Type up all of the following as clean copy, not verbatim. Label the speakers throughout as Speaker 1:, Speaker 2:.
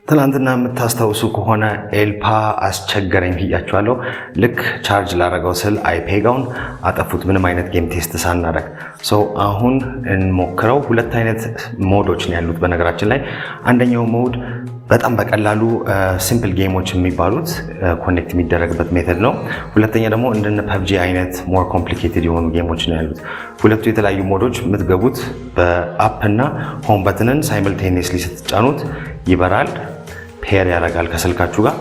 Speaker 1: ትናንትና የምታስታውሱ ከሆነ ኤልፓ አስቸገረኝ ብያችኋለሁ። ልክ ቻርጅ ላደረገው ስል አይፔጋውን አጠፉት ምንም አይነት ጌም ቴስት ሳናደርግ። አሁን እንሞክረው። ሁለት አይነት ሞዶች ነው ያሉት በነገራችን ላይ። አንደኛው ሞድ በጣም በቀላሉ ሲምፕል ጌሞች የሚባሉት ኮኔክት የሚደረግበት ሜተድ ነው። ሁለተኛ ደግሞ እንደነ ፐብጂ አይነት ሞር ኮምፕሊኬትድ የሆኑ ጌሞች ነው ያሉት። ሁለቱ የተለያዩ ሞዶች የምትገቡት በአፕ እና ሆም በትንን ሳይመልቴኒየስሊ ስትጫኑት ይበራል፣ ፔር ያደርጋል ከስልካችሁ ጋር።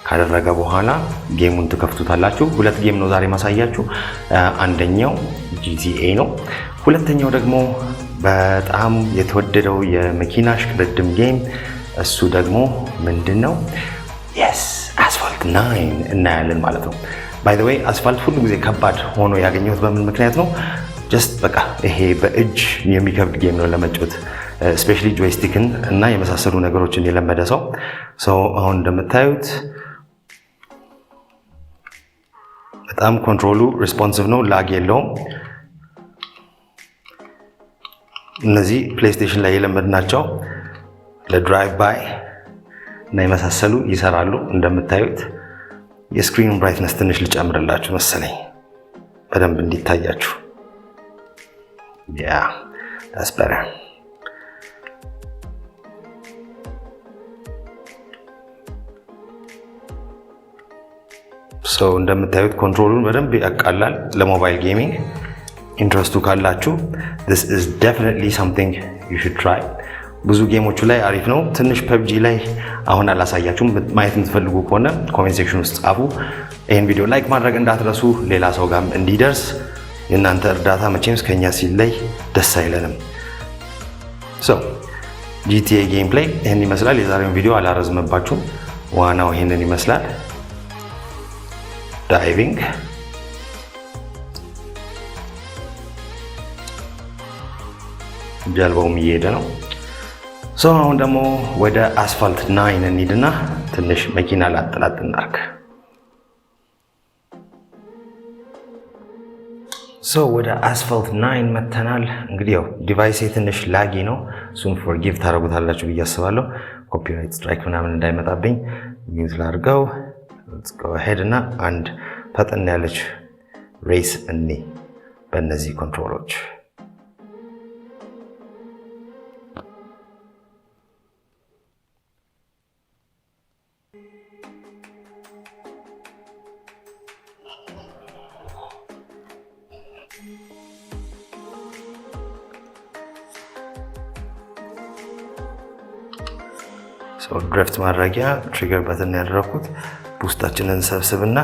Speaker 1: ካደረገ በኋላ ጌሙን ትከፍቱታላችሁ። ሁለት ጌም ነው ዛሬ ማሳያችሁ። አንደኛው GTA ነው። ሁለተኛው ደግሞ በጣም የተወደደው የመኪና ሽቅድድም ጌም፣ እሱ ደግሞ ምንድነው? አስፋልት 9 እናያለን ማለት ነው። ባይ ዘ ዌይ አስፋልት ሁሉ ጊዜ ከባድ ሆኖ ያገኘሁት በምን ምክንያት ነው? ጀስት በቃ ይሄ በእጅ የሚከብድ ጌም ነው ለመጫወት፣ ስፔሻሊ ጆይስቲክን እና የመሳሰሉ ነገሮችን የለመደ ሰው አሁን እንደምታዩት በጣም ኮንትሮሉ ሪስፖንሲቭ ነው፣ ላግ የለውም። እነዚህ ፕሌይስቴሽን ላይ የለመድናቸው ለድራይቭ ባይ እና የመሳሰሉ ይሰራሉ። እንደምታዩት የስክሪን ብራይትነስ ትንሽ ልጨምርላችሁ መሰለኝ በደንብ እንዲታያችሁ። that's better. እንደምታዩት ኮንትሮሉን በደንብ ያቃላል። ለሞባይል ጌሚንግ ኢንትረስቱ ካላችሁ this is definitely something you should try. ብዙ ጌሞቹ ላይ አሪፍ ነው። ትንሽ ፐብጂ ላይ አሁን አላሳያችሁም። ማየት የምትፈልጉ ከሆነ ኮሜንት ሴክሽን ውስጥ ጻፉ። ይህን ቪዲዮ ላይክ ማድረግ እንዳትረሱ፣ ሌላ ሰው ጋርም እንዲደርስ። የእናንተ እርዳታ መቼም ከኛ ሲለይ ደስ አይለንም። GTA ጌም ፕሌይ ይህን ይመስላል። የዛሬውን ቪዲዮ አላረዝመባችሁም። ዋናው ይህንን ይመስላል። ዳይቪንግ ጀልባውም እየሄደ ነው። አሁን ደግሞ ወደ አስፋልት 9 እንሂድና ትንሽ መኪና ላጥላጥ እናርግ። ወደ አስፋልት 9 መተናል። እንግዲህ ያው ዲቫይሴ ትንሽ ላጊ ነው። እሱን ፎርጊቭ ታደርጉታላችሁ ብዬ አስባለሁ። ኮፒራይት ስትራይክ ምናምን እንዳይመጣብኝ ሚውት ላድርገው። ሌትስ ጎ አሄድ እና አንድ ፈጠን ያለች ሬስ እኔ በእነዚህ ኮንትሮሎች ድሪፍት ማድረጊያ ትሪገር በተን ያደረኩት ቡስታችንን ሰብስብና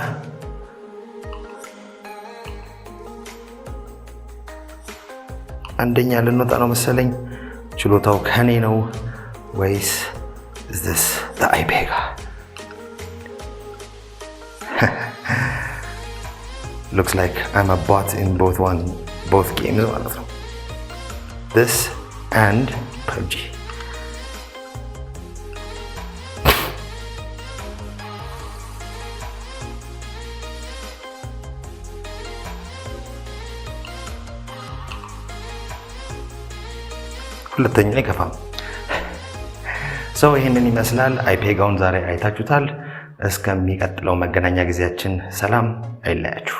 Speaker 1: አንደኛ ልንወጣ ነው መሰለኝ። ችሎታው ከኔ ነው ወይስ is this the iPega? Looks like I'm a bot in both games ማለት ነው. This and PUBG. ሁለተኛ ይከፋም። ይሄንን ይመስላል። አይፔጋውን ዛሬ አይታችሁታል። እስከሚቀጥለው መገናኛ ጊዜያችን ሰላም አይለያችሁ።